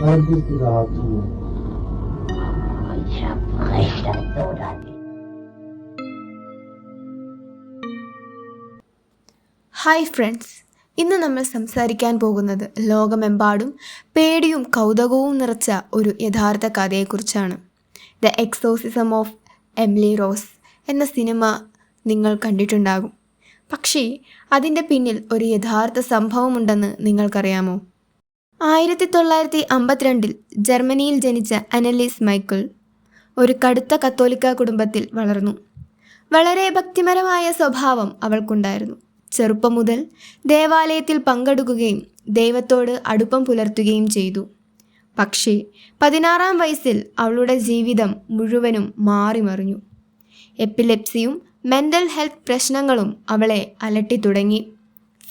Wann bist du überhaupt hier? Ich hab recht so dann. Hi friends, ഇന്ന് നമ്മൾ സംസാരിക്കാൻ പോകുന്നത് ലോകമെമ്പാടും പേടിയും കൗതുകവും നിറച്ച ഒരു യഥാർത്ഥ കഥയെക്കുറിച്ചാണ്. The exorcism of Emily Rose എന്ന സിനിമ നിങ്ങൾ കണ്ടിട്ടുണ്ടാകും. പക്ഷേ അതിൻ്റെ പിന്നിൽ ഒരു യഥാർത്ഥ സംഭവമുണ്ടെന്ന് നിങ്ങൾക്കറിയാമോ? 1952 ജർമ്മനിയിൽ ജനിച്ച അനലീസ് മൈക്കിൾ ഒരു കടുത്ത കത്തോലിക്ക കുടുംബത്തിൽ വളർന്നു. വളരെ ഭക്തിപരമായ സ്വഭാവം അവൾക്കുണ്ടായിരുന്നു. ചെറുപ്പം മുതൽ ദേവാലയത്തിൽ പങ്കെടുക്കുകയും ദൈവത്തോട് അടുപ്പം പുലർത്തുകയും ചെയ്തു. പക്ഷേ 16-ാം വയസ്സിൽ അവളുടെ ജീവിതം മുഴുവനും മാറിമറിഞ്ഞു. എപ്പിലെപ്സിയും മെൻ്റൽ ഹെൽത്ത് പ്രശ്നങ്ങളും അവളെ അലട്ടി തുടങ്ങി.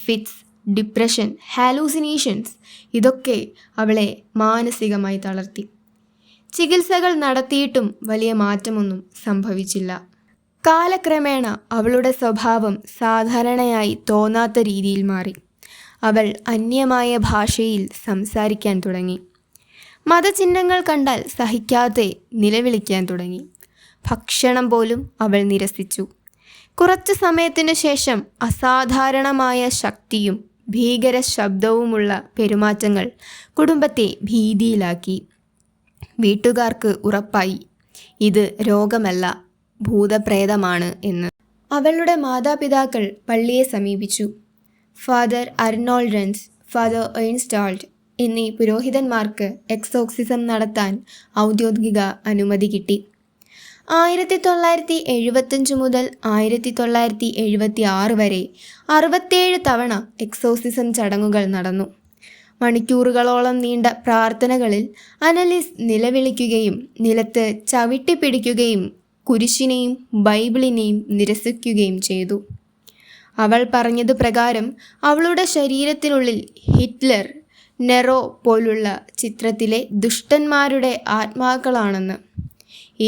ഫിറ്റ്സ്, ഡിപ്രഷൻ, ഹാലൂസിനേഷൻസ് ഇതൊക്കെ അവളെ മാനസികമായി തളർത്തി. ചികിത്സകൾ നടത്തിയിട്ടും വലിയ മാറ്റമൊന്നും സംഭവിച്ചില്ല. കാലക്രമേണ അവളുടെ സ്വഭാവം സാധാരണയായി തോന്നാത്ത രീതിയിൽ മാറി. അവൾ അന്യമായ ഭാഷയിൽ സംസാരിക്കാൻ തുടങ്ങി. മതചിഹ്നങ്ങൾ കണ്ടാൽ സഹിക്കാതെ നിലവിളിക്കാൻ തുടങ്ങി. ഭക്ഷണം പോലും അവൾ നിരസിച്ചു. കുറച്ചു സമയത്തിനു ശേഷം അസാധാരണമായ ശക്തിയും ഭീകര ശബ്ദവുമുള്ള പെരുമാറ്റങ്ങൾ കുടുംബത്തെ ഭീതിയിലാക്കി. വീട്ടുകാർക്ക് ഉറപ്പായി ഇത് രോഗമല്ല, ഭൂതപ്രേതമാണ് എന്ന്. അവളുടെ മാതാപിതാക്കൾ പള്ളിയെ സമീപിച്ചു. ഫാദർ അർണോൾഡ് റൺസ്, ഫാദർ ഏൺസ്റ്റാൾഡ് എന്നീ പുരോഹിതന്മാർക്ക് എക്സോർസിസം നടത്താൻ ഔദ്യോഗിക അനുമതി കിട്ടി. 1975 മുതൽ 1976 വരെ 67 തവണ എക്സോർസിസം ചടങ്ങുകൾ നടന്നു. മണിക്കൂറുകളോളം നീണ്ട പ്രാർത്ഥനകളിൽ അനലീസ് നിലവിളിക്കുകയും നിലത്ത് ചവിട്ടിപ്പിടിക്കുകയും കുരിശിനെയും ബൈബിളിനെയും നിരസിക്കുകയും ചെയ്തു. അവൾ പറഞ്ഞതു പ്രകാരം അവളുടെ ശരീരത്തിനുള്ളിൽ ഹിറ്റ്ലർ, നെറോ പോലുള്ള ചിത്രത്തിലെ ദുഷ്ടന്മാരുടെ ആത്മാക്കളാണെന്ന്.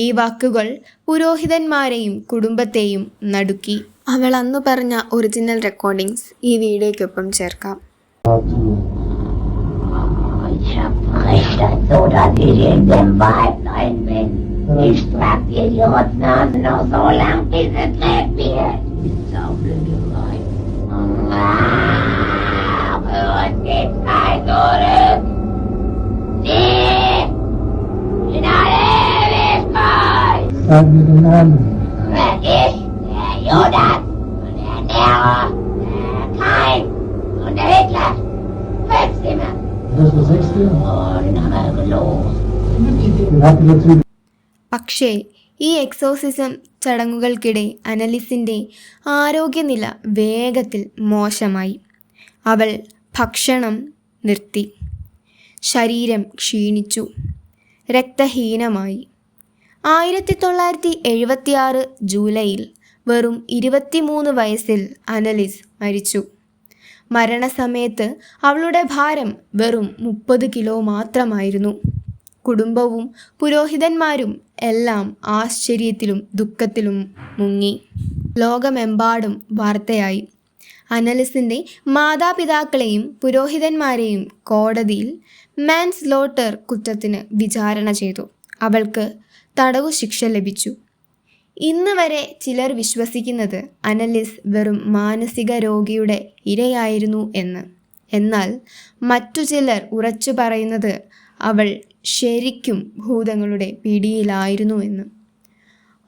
ഈ വാക്കുകൾ പുരോഹിതന്മാരെയും കുടുംബത്തെയും നടുക്കി. അവൾ അന്നു പറഞ്ഞ ഒറിജിനൽ റെക്കോർഡിങ്സ് ഈ വീഡിയോയ്ക്കൊപ്പം ചേർക്കാം. Ich hab recht so, dass ich in dem Wald rein bin. Ich trag dir die Rotznase noch so lang, bis es lebt wird. Saublöde Wein. Und jetzt kein zurück. Sie! In alle Ewigkeit! Sag mir den Namen. Ich, der Judas, und der Nero, der Kain und der Hitler. 5 Zimmer. Das war 6. Oh, den haben wir gelogen. Den habt ihr dazu. പക്ഷേ ഈ exorcism ചടങ്ങുകൾക്കിടെ അനലിസിൻ്റെ ആരോഗ്യനില വേഗത്തിൽ മോശമായി. അവൾ ഭക്ഷണം നിർത്തി. ശരീരം ക്ഷീണിച്ചു. രക്തഹീനമായി. 1976 ജൂലൈയിൽ വെറും 23 വയസ്സിൽ അനലിസ് മരിച്ചു. മരണസമയത്ത് അവളുടെ ഭാരം വെറും 30 കിലോ മാത്രമായിരുന്നു. കുടുംബവും പുരോഹിതന്മാരും എല്ലാം ആശ്ചര്യത്തിലും ദുഃഖത്തിലും മുങ്ങി. ലോകമെമ്പാടും വാർത്തയായി. അനലിസിൻ്റെ മാതാപിതാക്കളെയും പുരോഹിതന്മാരെയും കോടതിയിൽ മാൻസ്ലോട്ടർ കുറ്റത്തിന് വിചാരണ ചെയ്തു. അവൾക്ക് തടവു ശിക്ഷ ലഭിച്ചു. ഇന്ന് വരെ ചിലർ വിശ്വസിക്കുന്നത് അനലിസ് വെറും മാനസിക രോഗിയുടെ ഇരയായിരുന്നു എന്ന്. എന്നാൽ മറ്റു ചിലർ ഉറച്ചു പറയുന്നത് അവൾ ശരിക്കും ഭൂതങ്ങളുടെ പിടിയിലായിരുന്നു എന്ന്.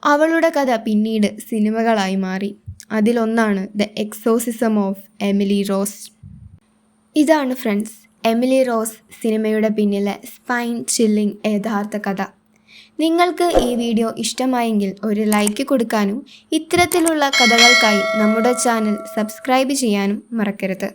അവളുടെ കഥ പിന്നീട് സിനിമകളായി മാറി. അതിലൊന്നാണ് The Exorcism of Emily Rose. ഇതാണ് ഫ്രണ്ട്സ് എമിലി റോസ് സിനിമയുടെ പിന്നിലെ സ്പൈൻ ചില്ലിംഗ് യഥാർത്ഥ കഥ. നിങ്ങൾക്ക് ഈ വീഡിയോ ഇഷ്ടമായെങ്കിൽ ഒരു ലൈക്ക് കൊടുക്കാനും ഇത്തരത്തിലുള്ള കഥകൾക്കായി നമ്മുടെ ചാനൽ സബ്സ്ക്രൈബ് ചെയ്യാനും മറക്കരുത്.